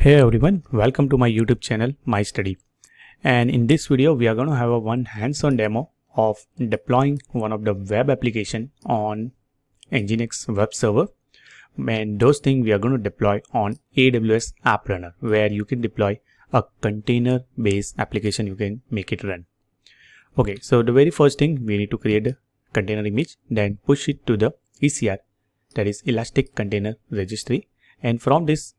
Hey everyone, welcome to my YouTube channel My Study. And in this video we are going to have a one hands-on demo of deploying one of the web application on Nginx web server. And those things we are going to deploy on AWS App Runner, where you can deploy a container based application. You can make it run. Okay, so the very first thing, we need to create a container image, then push it to the ECR, that is Elastic Container Registry. And from this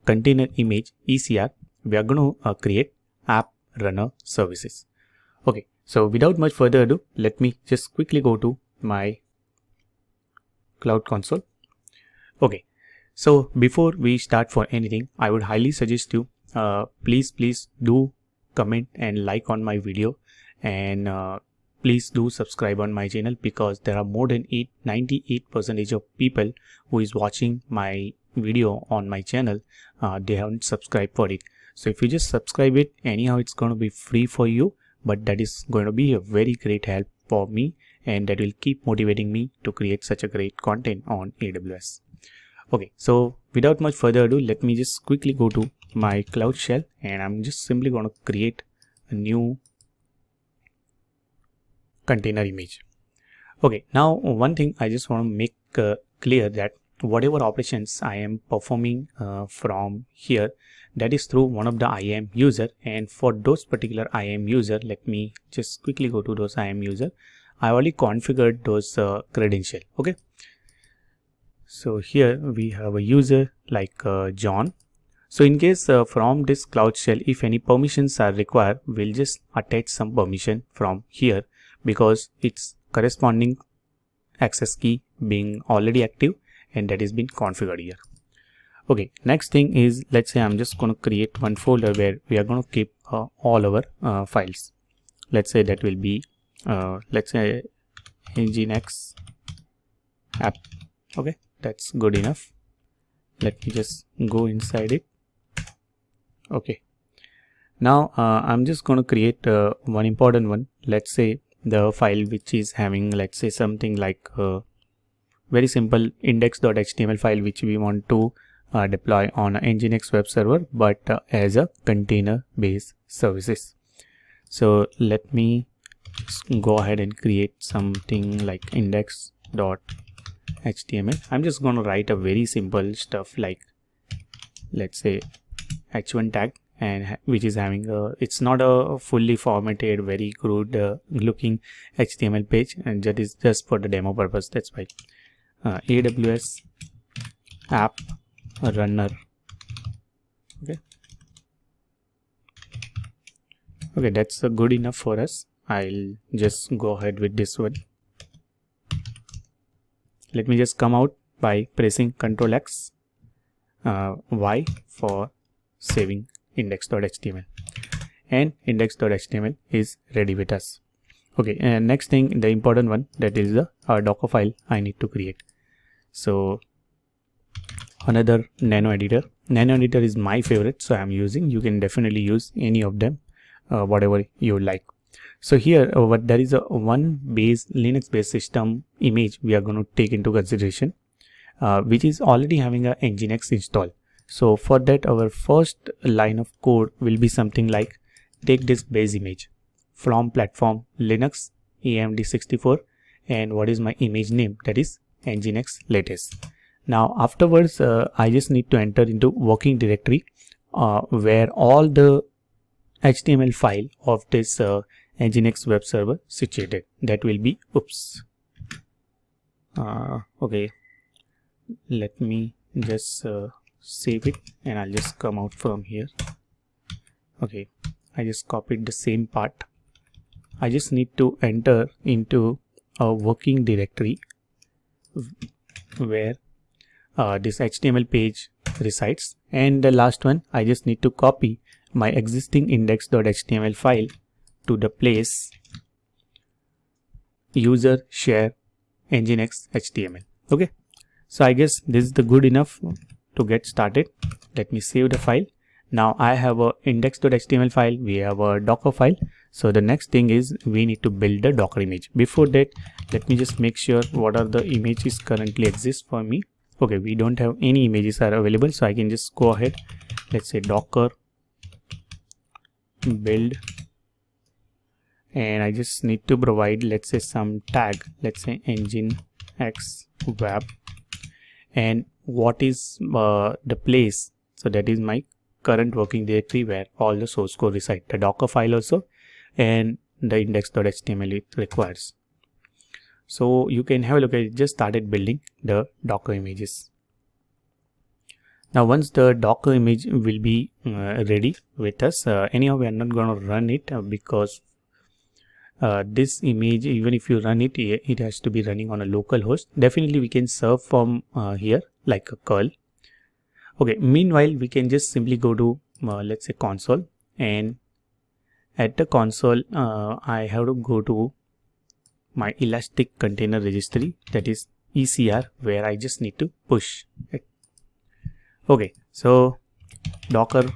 container image ECR, we are going to create app runner services. Okay, so without much further ado, let me just quickly go to my cloud console. Okay, so before we start for anything, I would highly suggest you please do comment and like on my video, and please do subscribe on my channel, because there are more than 98% of people who is watching my video on my channel, they haven't subscribed for it. So if you just subscribe it, anyhow it's going to be free for you, but that is going to be a very great help for me, and that will keep motivating me to create such a great content on AWS. Okay, so without much further ado, let me just quickly go to my Cloud Shell, and I'm just simply going to create a new container image. Okay, now one thing I just want to make clear, that whatever operations I am performing from here, that is through one of the IAM user, and for those particular IAM user, let me just quickly go to those IAM user. I already configured those credential. Okay, so here we have a user like John. So in case from this Cloud Shell, if any permissions are required, we'll just attach some permission from here, because it's corresponding access key being already active, and that is been configured here. Okay, next thing is, let's say I'm just going to create one folder where we are going to keep all our files. Let's say that will be let's say Nginx app. Okay, that's good enough. Let me just go inside it. Okay, now I'm just going to create one important one. Let's say the file which is having, let's say something like very simple index.html file, which we want to deploy on a Nginx web server, but as a container based services. So let me go ahead and create something like index.html. I'm just going to write a very simple stuff like, let's say h1 tag, and which is having it's not a fully formatted, very good looking HTML page, and that is just for the demo purpose. That's why AWS app runner. Okay, that's good enough for us. I'll just go ahead with this one. Let me just come out by pressing Ctrl X, Y for saving index.html, and index.html is ready with us. Okay, and next thing, the important one, that is the Docker file I need to create. So another nano editor. Nano editor is my favorite, so I'm using. You can definitely use any of them, whatever you like. So here there is a one Linux based system image we are going to take into consideration, which is already having a Nginx install. So for that, our first line of code will be something like, take this base image from platform Linux AMD 64, and what is my image name, that is Nginx latest. Now afterwards, I just need to enter into working directory where all the HTML file of this Nginx web server situated. That will be, okay, let me just save it, and I'll just come out from here. Okay, I just copied the same part. I just need to enter into a working directory where this HTML page resides, and the last one, I just need to copy my existing index.html file to the place user share Nginx HTML. Okay, so I guess this is the good enough to get started. Let me save the file. Now I have a index.html file, we have a Docker file. So the next thing is, we need to build the Docker image. Before that, let me just make sure what are the images currently exist for me. Okay, we don't have any images are available, so I can just go ahead let's say docker build, and I just need to provide, let's say, some tag, let's say nginx web, and what is the place, so that is my current working directory where all the source code reside, the docker file also, and the index.html it requires. So you can have a look at it. Just started building the docker images. Now once the docker image will be ready with us, anyhow we are not going to run it because this image, even if you run it, it has to be running on a local host. Definitely we can serve from here like a curl. Okay, meanwhile we can just simply go to let's say console, and at the console I have to go to my Elastic Container Registry, that is ECR, where I just need to push it. Okay, so docker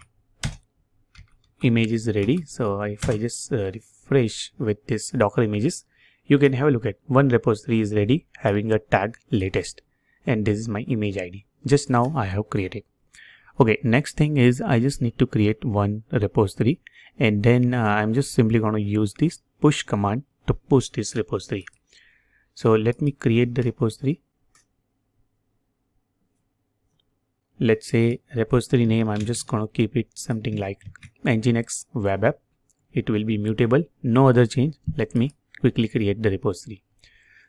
image is ready. So if I just refresh with this docker images, you can have a look at one repository is ready having a tag latest, and this is my image ID. Just now I have created. Okay, next thing is I just need to create one repository, and then I'm just simply going to use this push command to push this repository. So let me create the repository. Let's say repository name, I'm just going to keep it something like nginx web app. It will be mutable, no other change. Let me quickly create the repository.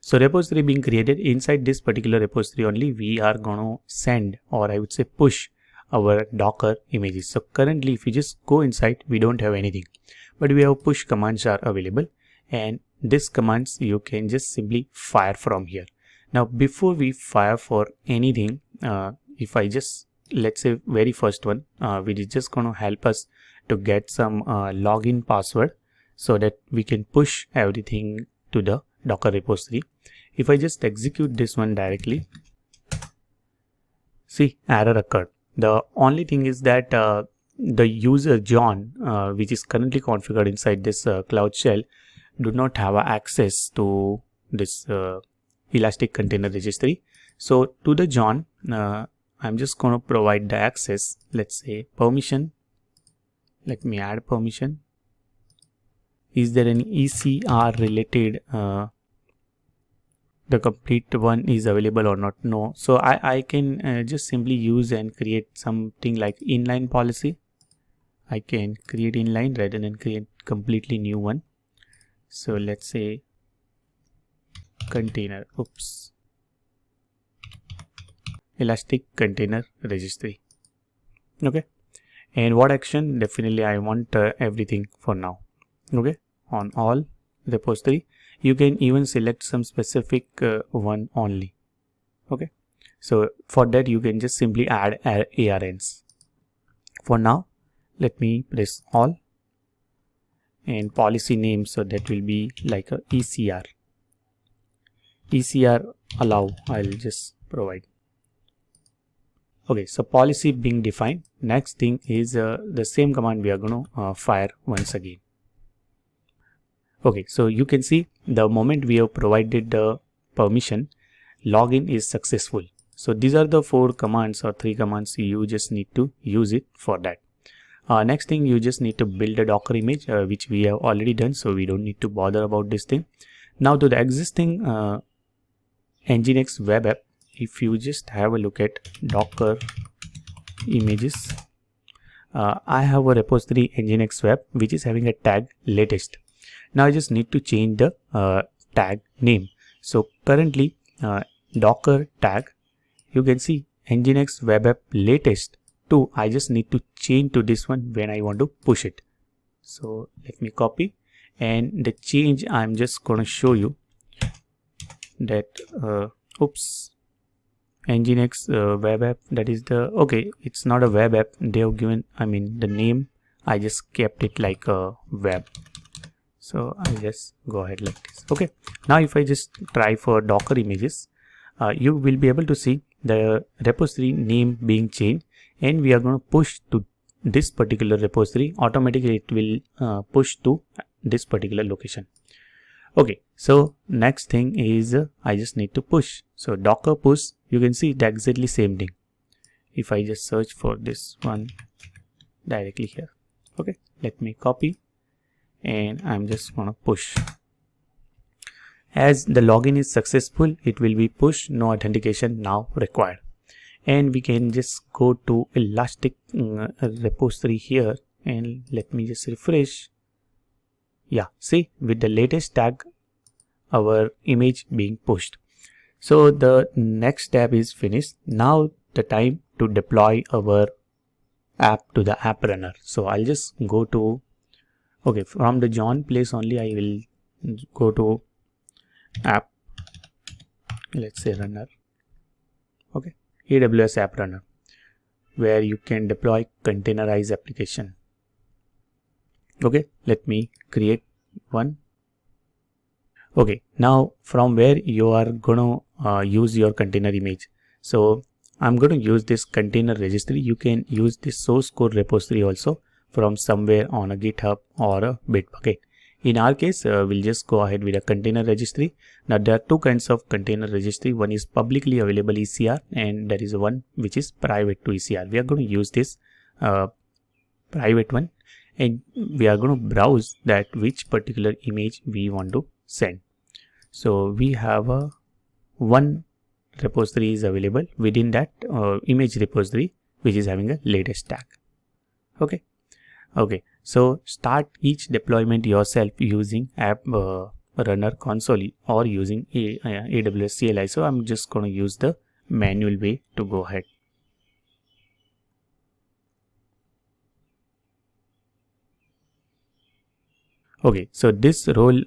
So repository being created, inside this particular repository only we are going to send, or I would say push, our docker images. So currently if you just go inside, we don't have anything, but we have push commands are available, and these commands you can just simply fire from here. Now before we fire for anything, if I just, let's say very first one, which is just going to help us to get some login password so that we can push everything to the docker repository. If I just execute this one directly, see, error occurred. The only thing is that the user John, which is currently configured inside this Cloud Shell, do not have access to this Elastic Container Registry. So to the John, I'm just going to provide the access, let's say permission. Let me add permission. Is there any ECR related, the complete one is available or not? No. So I can just simply use and create something like inline policy. I can create inline rather than create completely new one. So let's say container, Elastic Container Registry. Okay, and what action? Definitely I want everything for now. Okay, on all repository. You can even select some specific one only. Okay, so for that you can just simply add ARNs. For now, let me press all, and policy name, so that will be like a ECR allow, I'll just provide. Okay, so policy being defined. Next thing is the same command we are going to fire once again. Okay, so you can see the moment we have provided the permission, login is successful. So these are the 4 commands or 3 commands you just need to use it for that. Next thing, you just need to build a docker image, which we have already done, so we don't need to bother about this thing. Now to the existing nginx web app, if you just have a look at docker images, I have a repository nginx web which is having a tag latest. Now I just need to change the tag name. So currently docker tag, you can see nginx web app latest 2. I just need to change to this one when I want to push it. So let me copy, and the change I'm just going to show you that nginx web app, that is the, okay, it's not a web app they have given, I mean the name, I just kept it like a web. So I'll just go ahead like this. Okay, now if I just try for docker images, you will be able to see the repository name being changed, and we are going to push to this particular repository. Automatically it will push to this particular location. Okay, so next thing is I just need to push. So docker push, you can see the exactly same thing. If I just search for this one, directly here. Okay, let me copy and I'm just gonna push. As the login is successful, it will be pushed, no authentication now required. And we can just go to Elastic repository here and let me just refresh. Yeah, see, with the latest tag our image being pushed. So the next step is finished. Now the time to deploy our app to the app runner. So I'll just go to, okay, from the John place only I will go to app, let's say runner. Okay, AWS app runner, where you can deploy containerized application. Okay, let me create one. Okay, now from where you are gonna use your container image. So I'm going to use this container registry. You can use this source code repository also from somewhere on a GitHub or a Bitbucket. In our case, we'll just go ahead with a container registry. Now there are two kinds of container registry. One is publicly available ECR and there is one which is private to ECR. We are going to use this private one and we are going to browse that which particular image we want to send. So we have a one repository is available within that image repository which is having a latest tag. Okay, so start each deployment yourself using app runner console or using AWS CLI. So I'm just going to use the manual way to go ahead. Okay, so this role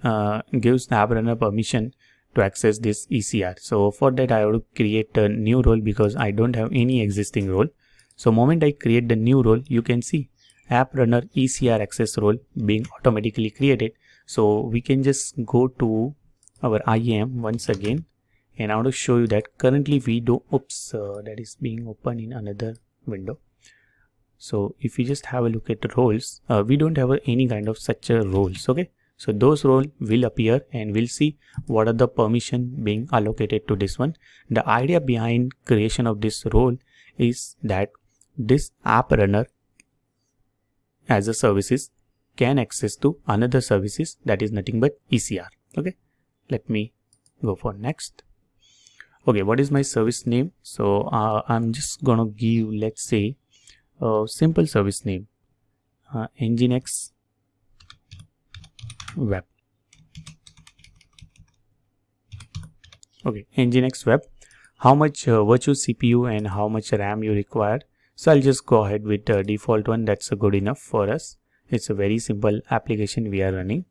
gives the app runner permission to access this ECR. So for that I have to create a new role because I don't have any existing role. So moment I create the new role, you can see app runner ECR access role being automatically created. So we can just go to our IAM once again and I want to show you that currently we do, that is being open in another window. So if you just have a look at the roles, we don't have any kind of such a roles. Okay, so those roles will appear and we'll see what are the permission being allocated to this one. The idea behind creation of this role is that this app runner as a services can access to another services that is nothing but ECR. Okay, let me go for next. Okay, what is my service name? So I'm just gonna give, let's say, simple service name, Nginx Web. Okay, Nginx Web. How much virtual CPU and how much RAM you require? So I'll just go ahead with the default one. That's good enough for us. It's a very simple application we are running.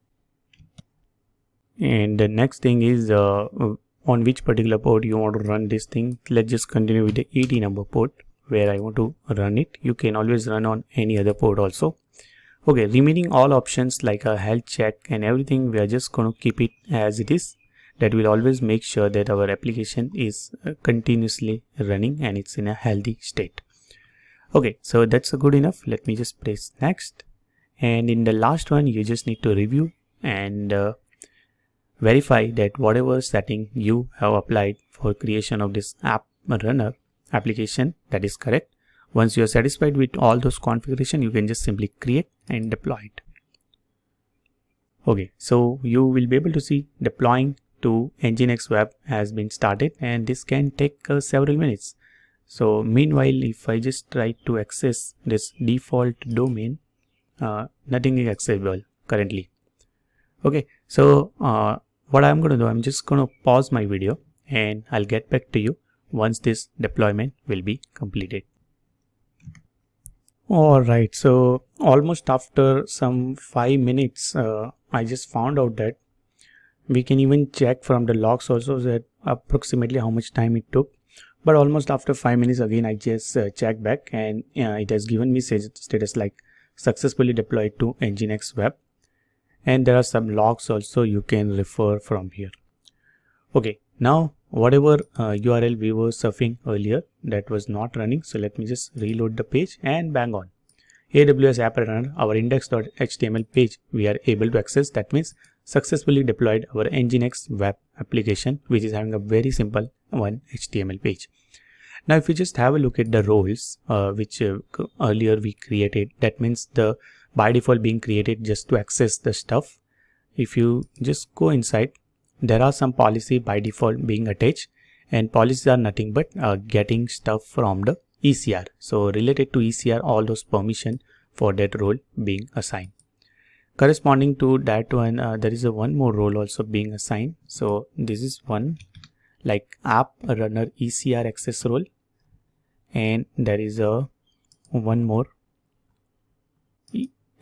And the next thing is on which particular port you want to run this thing. Let's just continue with the 80 number port where I want to run it. You can always run on any other port also. Okay, remaining all options like a health check and everything, we are just going to keep it as it is. That will always make sure that our application is continuously running and it's in a healthy state. Okay, so that's good enough. Let me just press next. And in the last one, you just need to review and verify that whatever setting you have applied for creation of this app runner application, that is correct. Once you are satisfied with all those configuration, you can just simply create and deploy it. Okay, so you will be able to see deploying to Nginx Web has been started and this can take several minutes. So meanwhile, if I just try to access this default domain, nothing is accessible currently. Okay, so what I'm going to do, I'm just going to pause my video and I'll get back to you once this deployment will be completed. Alright, so almost after some 5 minutes, I just found out that we can even check from the logs also that approximately how much time it took. But almost after 5 minutes again, I just checked back and it has given me status like successfully deployed to Nginx Web. And there are some logs also you can refer from here. Okay, now whatever URL we were surfing earlier, that was not running. So let me just reload the page and bang on. AWS App Runner, our index.html page, we are able to access. That means successfully deployed our Nginx Web application, which is having a very simple one HTML page. Now if you just have a look at the roles which earlier we created, that means the by default being created just to access the stuff. If you just go inside, there are some policy by default being attached, and policies are nothing but getting stuff from the ECR. So related to ECR, all those permission for that role being assigned. Corresponding to that one, there is a one more role also being assigned. So this is one like app runner ECR access role, and there is a one more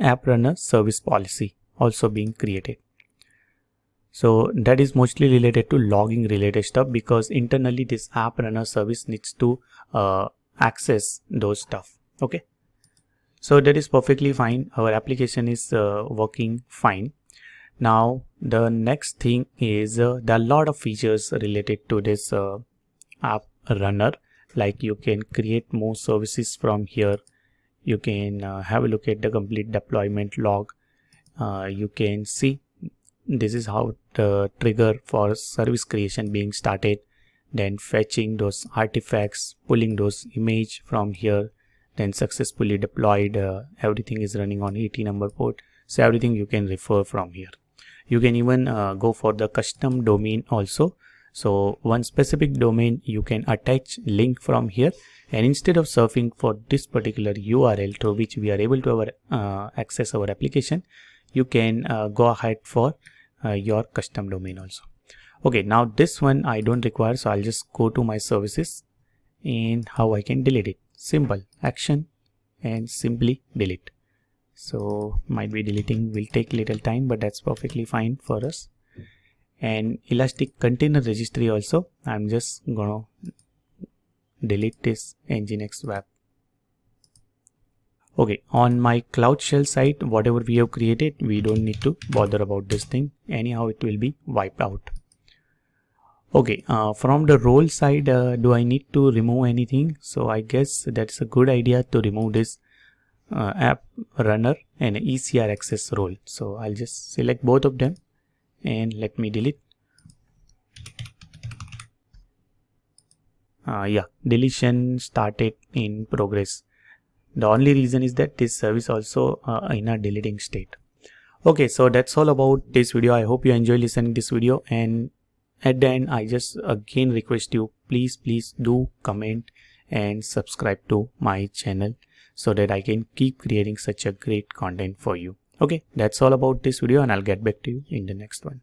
app runner service policy also being created. So that is mostly related to logging related stuff, because internally this app runner service needs to access those stuff. Okay, so that is perfectly fine. Our application is working fine. Now the next thing is there are a lot of features related to this app runner, like you can create more services from here. You can have a look at the complete deployment log. You can see this is how the trigger for service creation being started, then fetching those artifacts, pulling those image from here, then successfully deployed. Everything is running on 80 number port, so everything you can refer from here. You can even go for the custom domain also. So one specific domain you can attach link from here, and instead of surfing for this particular URL through which we are able to access our application, you can go ahead for your custom domain also. Okay, now this one I don't require, so I'll just go to my services, and how I can delete it. Simple action and simply delete. So might be deleting will take little time, but that's perfectly fine for us. And Elastic Container Registry also, I'm just gonna delete this Nginx Web. Okay, on my Cloud Shell site, whatever we have created, we don't need to bother about this thing. Anyhow, it will be wiped out. Okay, from the role side, do I need to remove anything? So I guess that's a good idea to remove this app runner and ECR access role. So I'll just select both of them and let me delete. Yeah, deletion started in progress. The only reason is that this service also in a deleting state. Okay, so that's all about this video. I hope you enjoy listening this video, and at the end I just again request you, please do comment and subscribe to my channel so that I can keep creating such a great content for you. Okay, that's all about this video, and I'll get back to you in the next one.